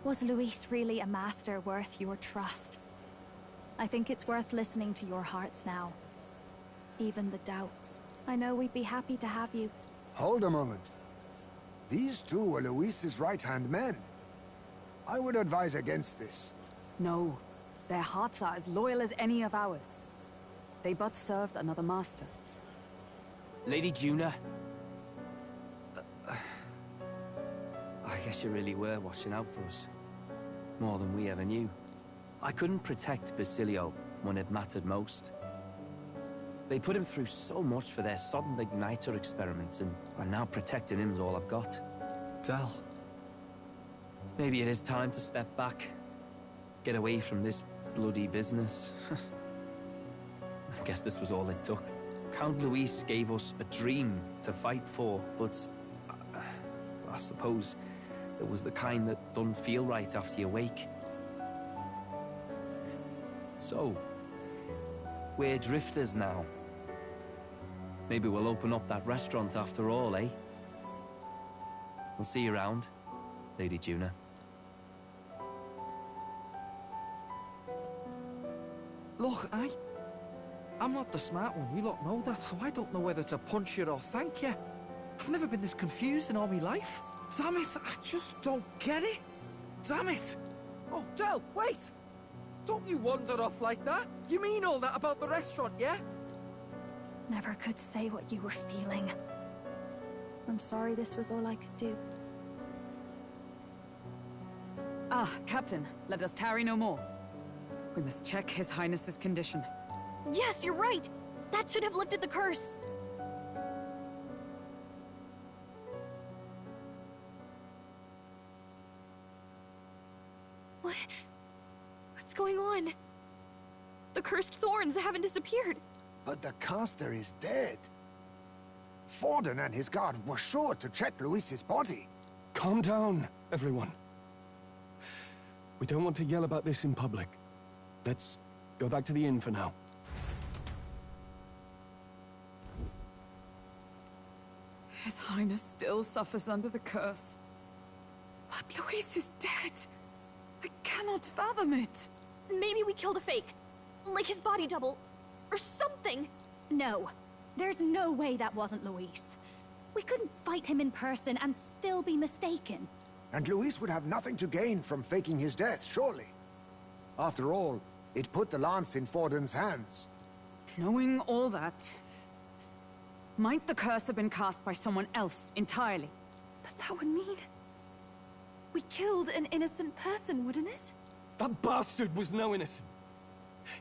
Was Luis really a master worth your trust? I think it's worth listening to your hearts now. Even the doubts. I know we'd be happy to have you. Hold a moment. These two were Luis's right-hand men. I would advise against this. No. Their hearts are as loyal as any of ours. They but served another master. Lady Juna. I guess you really were watching out for us. More than we ever knew. I couldn't protect Basilio when it mattered most. They put him through so much for their sodden igniter experiments, and now protecting him's all I've got. Del. Maybe it is time to step back. Get away from this bloody business. I guess this was all it took. Count Luis gave us a dream to fight for, but I suppose it was the kind that don't feel right after you wake. So, we're drifters now. Maybe we'll open up that restaurant after all, eh? We'll see you around, Lady Juna. Look, I'm not the smart one, you lot know that, so I don't know whether to punch you or thank you. I've never been this confused in all my life. Damn it, I just don't get it. Damn it. Oh, Del, wait! Don't you wander off like that? You mean all that about the restaurant, yeah? Never could say what you were feeling. I'm sorry this was all I could do. Ah, Captain, let us tarry no more. We must check His Highness's condition. Yes, you're right! That should have lifted the curse! What's going on? The cursed thorns haven't disappeared. But the caster is dead. Forden and his guard were sure to check Luis's body. Calm down, everyone. We don't want to yell about this in public. Let's go back to the inn for now. His Highness still suffers under the curse. But Luis is dead. I cannot fathom it. Maybe we killed a fake. Like his body double. Or something. No. There's no way that wasn't Luis. We couldn't fight him in person and still be mistaken. And Luis would have nothing to gain from faking his death, surely. After all, it put the lance in Forden's hands. Knowing all that, might the curse have been cast by someone else entirely? But that would mean... we killed an innocent person, wouldn't it? That bastard was no innocent.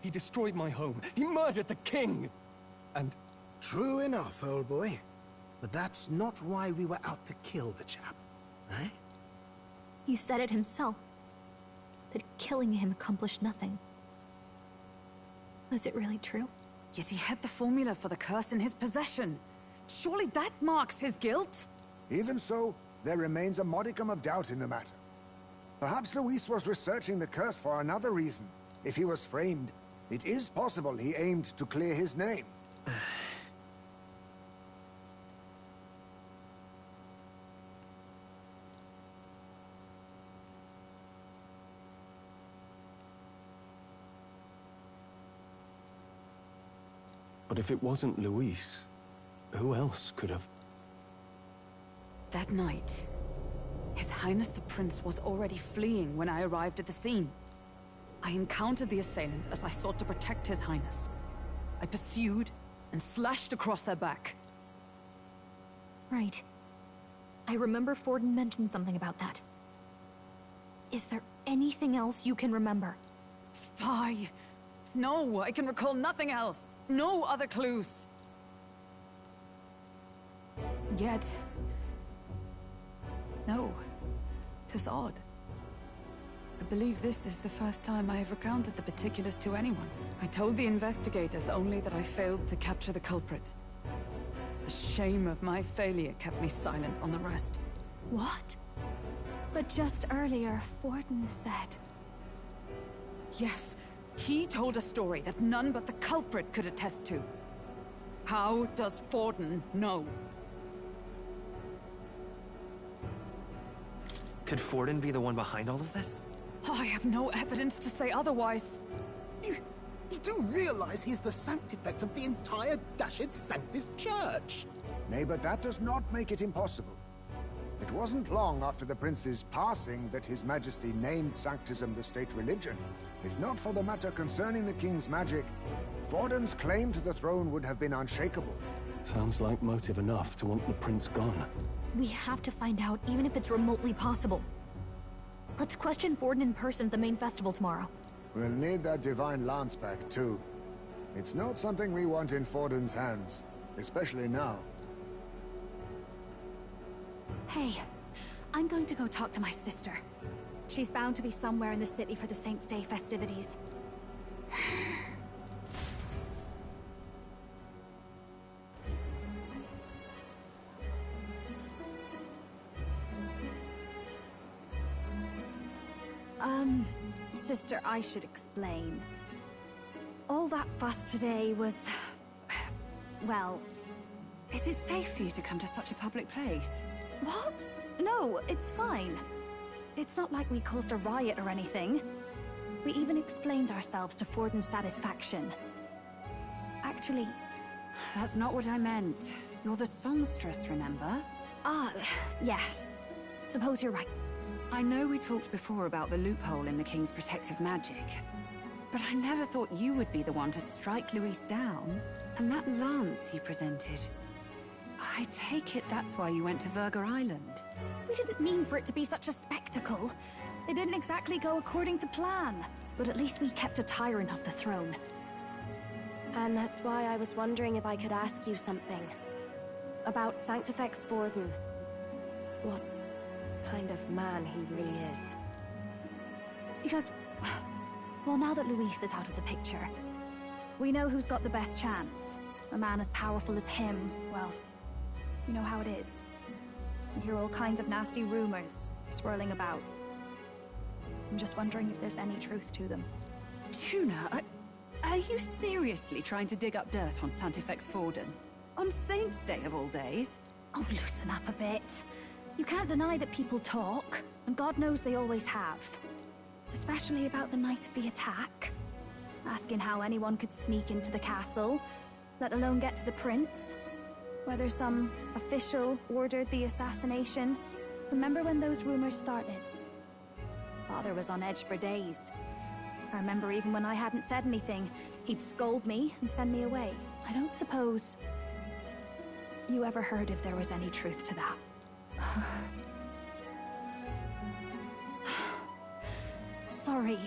He destroyed my home. He murdered the king. And... True enough, old boy. But that's not why we were out to kill the chap, eh? He said it himself. That killing him accomplished nothing. Was it really true? Yet he had the formula for the curse in his possession. Surely that marks his guilt? Even so, there remains a modicum of doubt in the matter. Perhaps Luis was researching the curse for another reason. If he was framed, it is possible he aimed to clear his name. But if it wasn't Luis, who else could have... That night, His Highness the Prince was already fleeing when I arrived at the scene. I encountered the assailant as I sought to protect His Highness. I pursued and slashed across their back. Right. I remember Forden mentioned something about that. Is there anything else you can remember? Fie! No, I can recall nothing else. No other clues. Yet... no. 'Tis odd. I believe this is the first time I have recounted the particulars to anyone. I told the investigators only that I failed to capture the culprit. The shame of my failure kept me silent on the rest. What? But just earlier, Forden said... Yes, he told a story that none but the culprit could attest to. How does Forden know? Could Forden be the one behind all of this? I have no evidence to say otherwise. You do realize he's the Sanctifex of the entire Dashed Sanctus Church? Nay, but that does not make it impossible. It wasn't long after the prince's passing that His Majesty named Sanctism the state religion. If not for the matter concerning the king's magic, Forden's claim to the throne would have been unshakable. Sounds like motive enough to want the prince gone. We have to find out, even if it's remotely possible. Let's question Forden in person at the main festival tomorrow. We'll need that divine lance back, too. It's not something we want in Forden's hands, especially now. Hey, I'm going to go talk to my sister. She's bound to be somewhere in the city for the Saints' Day festivities. Sister, I should explain. All that fuss today was... well... Is it safe for you to come to such a public place? What? No, it's fine. It's not like we caused a riot or anything. We even explained ourselves to Forden's satisfaction. Actually... That's not what I meant. You're the songstress, remember? Ah, yes. Suppose you're right. I know we talked before about the loophole in the King's protective magic, but I never thought you would be the one to strike Luis down. And that lance you presented... I take it that's why you went to Virga Island. We didn't mean for it to be such a spectacle. It didn't exactly go according to plan. But at least we kept a tyrant off the throne. And that's why I was wondering if I could ask you something. About Sanctifex Forden. What kind of man he really is. Because... well, now that Luis is out of the picture, we know who's got the best chance. A man as powerful as him, well... you know how it is. You hear all kinds of nasty rumors swirling about. I'm just wondering if there's any truth to them. Tuna, are you seriously trying to dig up dirt on Sanctifex Forden? On Saints' Day of all days? Oh, loosen up a bit. You can't deny that people talk, and God knows they always have. Especially about the night of the attack. Asking how anyone could sneak into the castle, let alone get to the prince. Whether some official ordered the assassination. Remember when those rumors started? Father was on edge for days. I remember even when I hadn't said anything, he'd scold me and send me away. I don't suppose you ever heard if there was any truth to that. Sorry.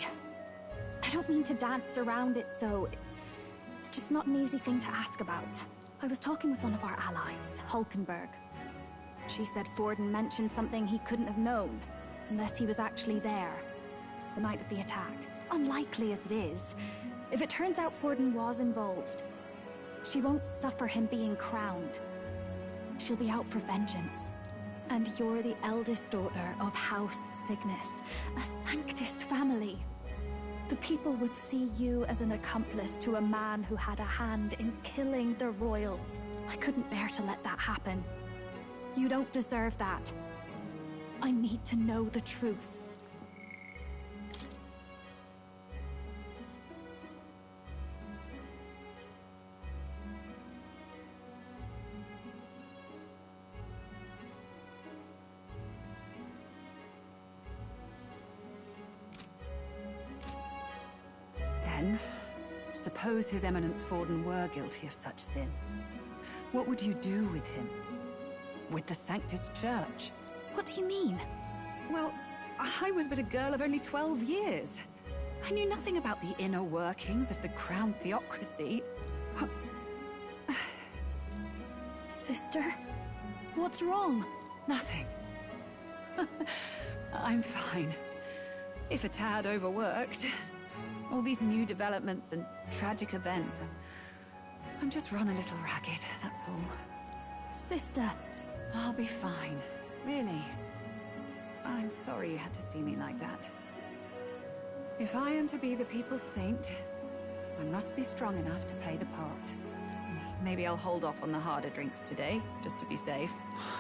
I don't mean to dance around it, so... it's just not an easy thing to ask about. I was talking with one of our allies, Hulkenberg. She said Forden mentioned something he couldn't have known, unless he was actually there, the night of the attack. Unlikely as it is, If it turns out Forden was involved, she won't suffer him being crowned. She'll be out for vengeance. And you're the eldest daughter of House Cygnus, a Sanctist family. The people would see you as an accomplice to a man who had a hand in killing the royals. I couldn't bear to let that happen. You don't deserve that. I need to know the truth. Then, suppose His Eminence Forden were guilty of such sin. What would you do with him? With the Sanctist Church? What do you mean? Well, I was but a girl of only 12 years. I knew nothing about the inner workings of the crown theocracy. Sister? What's wrong? Nothing. I'm fine. If a tad overworked. All these new developments and tragic events. I'm just run a little ragged, that's all. Sister. I'll be fine. Really. I'm sorry you had to see me like that. If I am to be the people's saint, I must be strong enough to play the part. Maybe I'll hold off on the harder drinks today, just to be safe.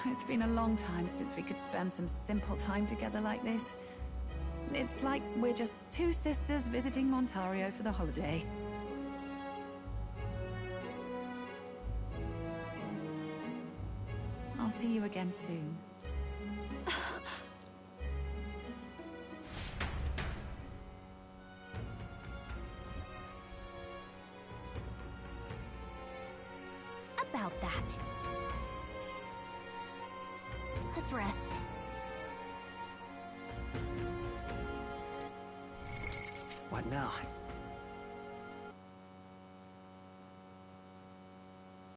It's been a long time since we could spend some simple time together like this. It's like we're just two sisters visiting Montario for the holiday. I'll see you again soon. About that. Let's rest. What now?